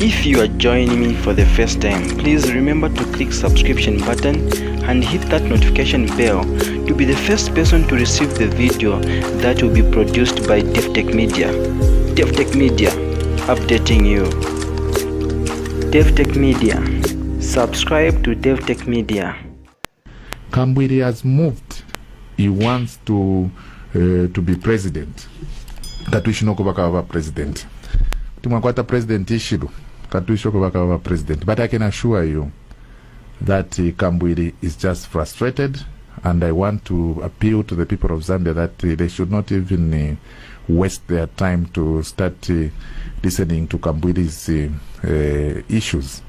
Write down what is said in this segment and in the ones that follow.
If you are joining me for the first time, please remember to click subscription button and hit that notification bell to be the first person to receive the video that will be produced by Davi-tech-media. Davi-tech-media, updating you. Davi-tech-media, subscribe to Davi-tech-media. Kambwili has moved. He wants to be president. Katuishino kubaka president. Tumakwata president ishiru. Katuisho kubaka president. But I can assure you that Kambwili is just frustrated, and I want to appeal to the people of Zambia that they should not even waste their time to start listening to Kambwili's issues.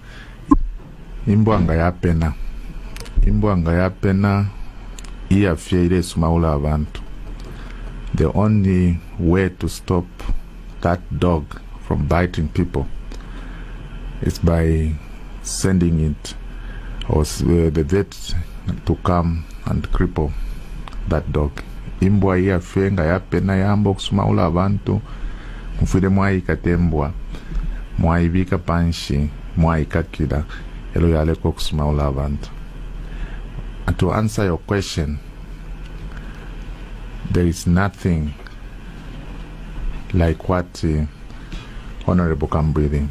Imbwanga ya pena iyafyeire sumaula abantu. The only way to stop that dog from biting people is by sending it or the vet to come and cripple that dog. Imbwa iyafyenga ya pena yambo kusumaula abantu mfide mwaikatembwa mwaibika panshi mwaikakira elo yaleko kusumaula abantu. And to answer your question, there is nothing like what Honorable Kambwili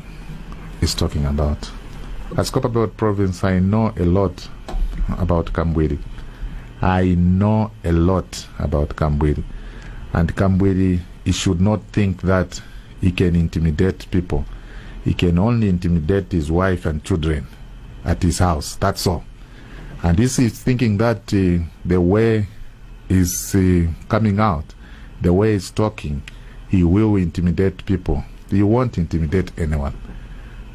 is talking about. As Copperbelt Province, I know a lot about Kambwili. I know a lot about Kambwili. And Kambwili, he should not think that he can intimidate people. He can only intimidate his wife and children at his house. That's all. And this is thinking that the way he's coming out, the way he's talking, he will intimidate people. He won't intimidate anyone.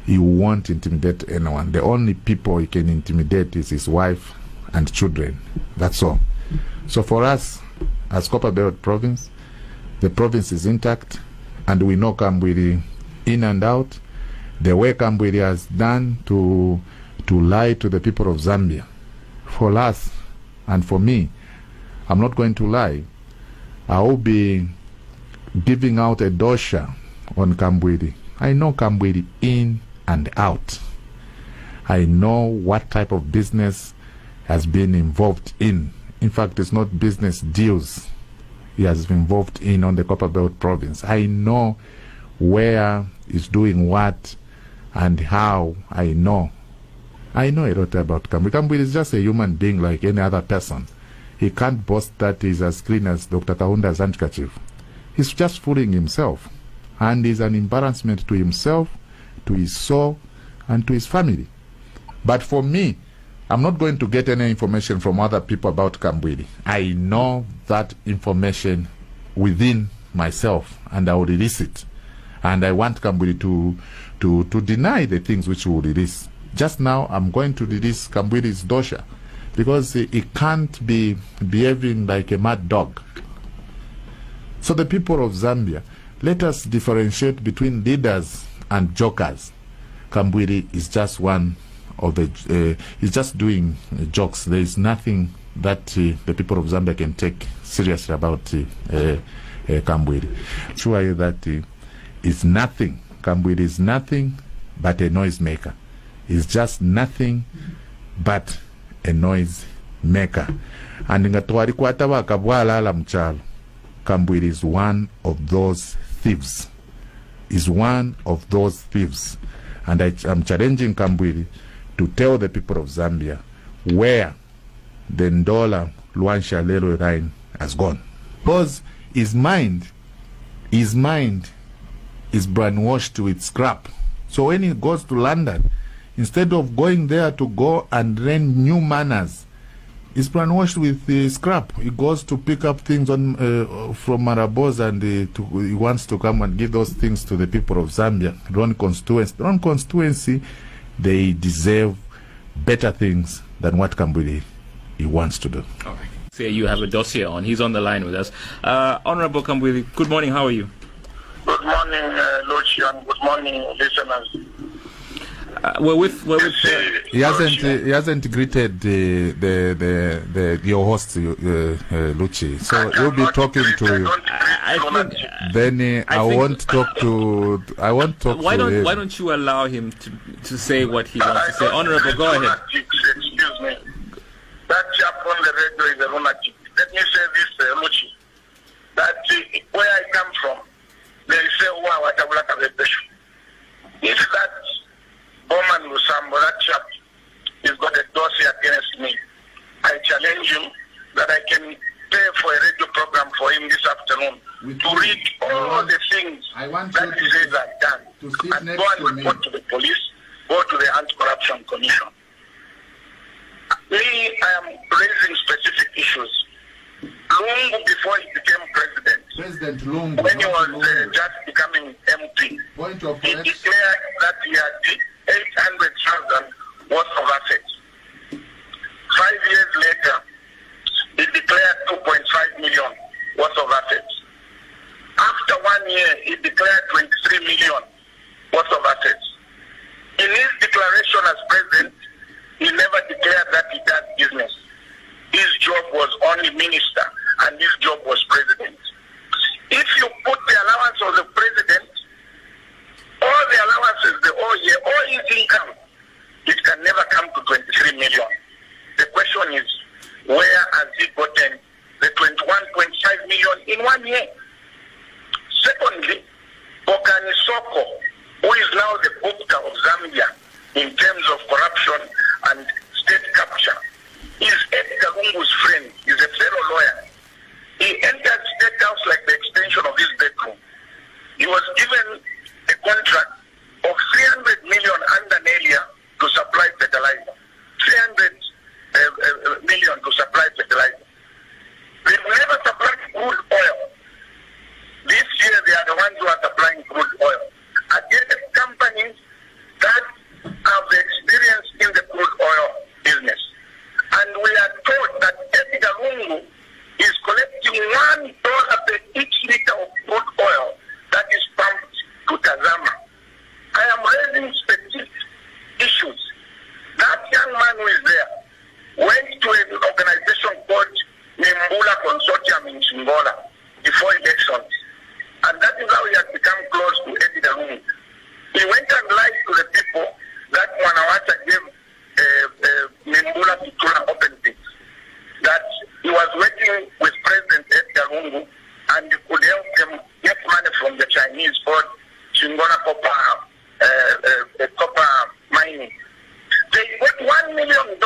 He won't intimidate anyone. The only people he can intimidate is his wife and children. That's all. So for us, as Copperbelt Province, the province is intact, and we know Kambwili in and out. The way Kambwili has done to lie to the people of Zambia. For us and for me, I'm not going to lie. I will be giving out a dosha on Kambwili. I know Kambwili in and out. I know what type of business has been involved in. In fact, it's not business deals he has been involved in on the Copperbelt Province. I know where he's doing what and how. I know a lot about Kambwili. Kambwili is just a human being like any other person. He can't boast that he's as clean as Dr. Kahunda's handkerchief. He's just fooling himself. And he's an embarrassment to himself, to his soul, and to his family. But for me, I'm not going to get any information from other people about Kambwili. I know that information within myself, and I will release it. And I want Kambwili to deny the things which he will release. Just now, I'm going to release Kambwili's dosha, because he can't be behaving like a mad dog. So the people of Zambia, let us differentiate between leaders and jokers. Kambwili is just one of the, he's just doing jokes. There is nothing that the people of Zambia can take seriously about Kambwili. Sure you that it's nothing. Kambwili is nothing but a noisemaker. It's just nothing but a noise maker. And ngatwari kwata wakabwala ala mchalo. Kambwili is one of those thieves. Is one of those thieves. And I'm challenging Kambwili to tell the people of Zambia where the Ndola Luansha Lelo line has gone. Because his mind is brainwashed with scrap. So when he goes to London, instead of going there to go and learn new manners, he's brainwashed with scrap. He goes to pick up things on from Marabos, and he wants to come and give those things to the people of Zambia. Wrong constituency, they deserve better things than what Kambwili he wants to do. All right. So you have a dossier on. He's on the line with us. Honorable Kambwili, good morning. How are you? Good morning, Lucian. Good morning, listeners. He hasn't greeted your host, Luchi. So he'll be talking to you. I won't talk to him. Why don't you allow him to say what he wants to say? Honorable, go ahead. Excuse me. That chap on the radio is a lunatic. Let me say this, Luchi. That where I come from, they say, wow, what a black reputation. If that Bowman Lusambo, that chap, he's got a dossier against me, I challenge him that I can pay for a radio program for him this afternoon to read all the things that he says I've done and go and report to the police, go to the Anti-Corruption Commission. Me, I am raising specific issues. Lungu, before he became president Lungu, when he was just becoming MP, he declared that he had 800,000 worth of assets. 5 years later, he declared 2.5 million worth of assets. After 1 year, he declared 23 million worth of assets. In his declaration as president, he never declared that he does business. His job was only minister, and his job was president. If you put the allowance of the president, all the allowances, the whole year, all his income, it can never come to 23 million. The question is, where has he gotten the 21.5 million in 1 year? Secondly, Bokani Soko, who is now the Gupta of Zambia in terms of corruption and state capture, is Edgar Lungu's friend. He's a fellow lawyer. He entered State House like the extension of his bedroom. He was given a contract of 300 million under Nelia to supply fertilizer. 300 million to supply fertilizer. They've never supplied crude oil. This year they are the ones who are supplying crude oil. Against companies that have the experience in the crude oil business. And we are told that Edgar Lungu is collecting $1 per each liter of crude oil that is pumped to Tazama. I am raising specific issues. That young man who is there went to an organization called Mimbula Consortium in Chingola before elections. And that is how he has become close to Edgar Lungu. He went and lied to the people that Mwanawata gave Mimbula Kitula open pits. That he was working with President Edgar Lungu and he could help them get money from the Chinese for Chingola copper mining. They got $1 million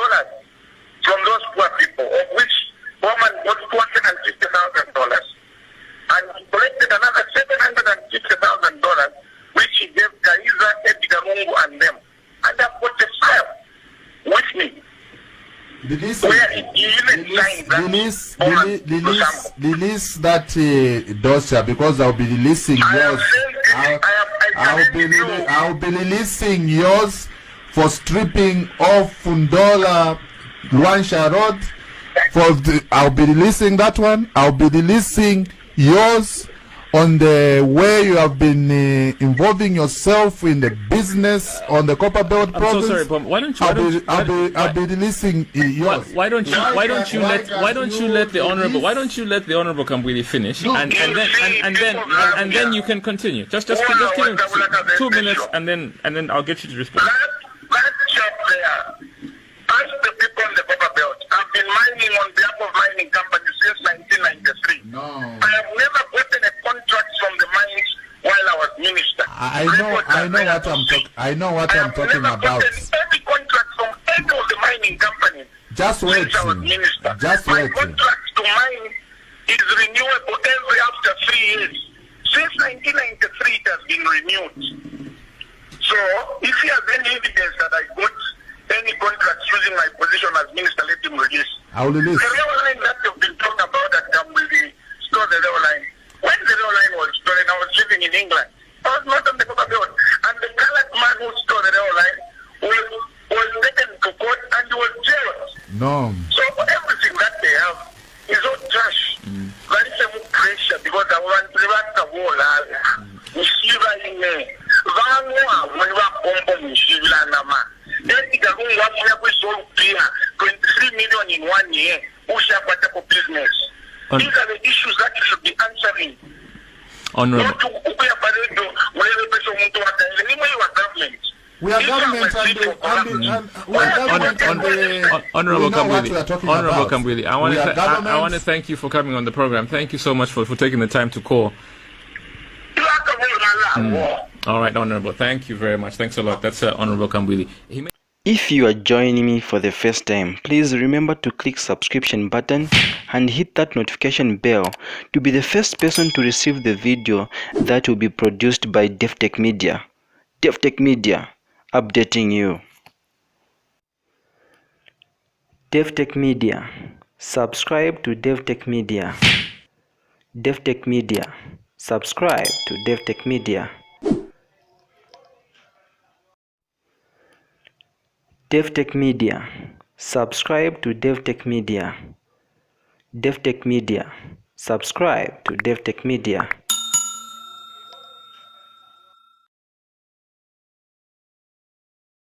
from those poor people, of which Bowman got $250,000 and collected another $750,000, which he gave Kaiza, Edgar Lungu and them. And I've got a file with me. Release that dossier, because I'll be releasing yours. I'll be releasing yours for stripping off Fundola Luansha Road. I'll be releasing that one. I'll be releasing yours on the way you have been involving yourself in the business on the Copper Belt province. So sorry, Bom. Why don't you? I'll be releasing yours. Why don't you let the honorable Kambwili finish, and then you can continue. Just give him 2 minutes, and then I'll get you to respond. That chap there, ask the people on the Copper Belt. I've been mining on behalf of mining companies since 1993. No. I have never gotten a contract from the mines while I was minister. I know what I'm talking about. I have never gotten any contract from any of the mining companies. Just wait. Since I was minister. My contract to mine is renewable after 3 years. Since 1993 it has been renewed. So if he has any evidence that I got any contracts using my position as minister, let him release. I will release. The rail line that you've been talking about that Kambwili stole the rail line. When the rail line was stolen, I was living in England. I was not on the Copper Belt. And the colored man who stole the rail line was taken to court and he was jailed. No. So everything that they have is all trash. There is a pressure because I want to run the wall. Mushiva in Vangwa, when we are bomb Mushivla and These are the issues that you should be answering. Honorable. We are government Honorable Kambwili, I want to thank you for coming on the program. Thank you so much for taking the time to call. All right, Honorable. Thank you very much. Thanks a lot. That's Honorable Kambwili. If you are joining me for the first time, please remember to click subscription button and hit that notification bell to be the first person to receive the video that will be produced by Davi-tech-media. Davi-tech-media, updating you. Davi-tech-media, subscribe to Davi-tech-media. Davi-tech-media, subscribe to Davi-tech-media. Davi-tech-media, subscribe to Davi-tech-media. Davi-tech-media, subscribe to Davi-tech-media.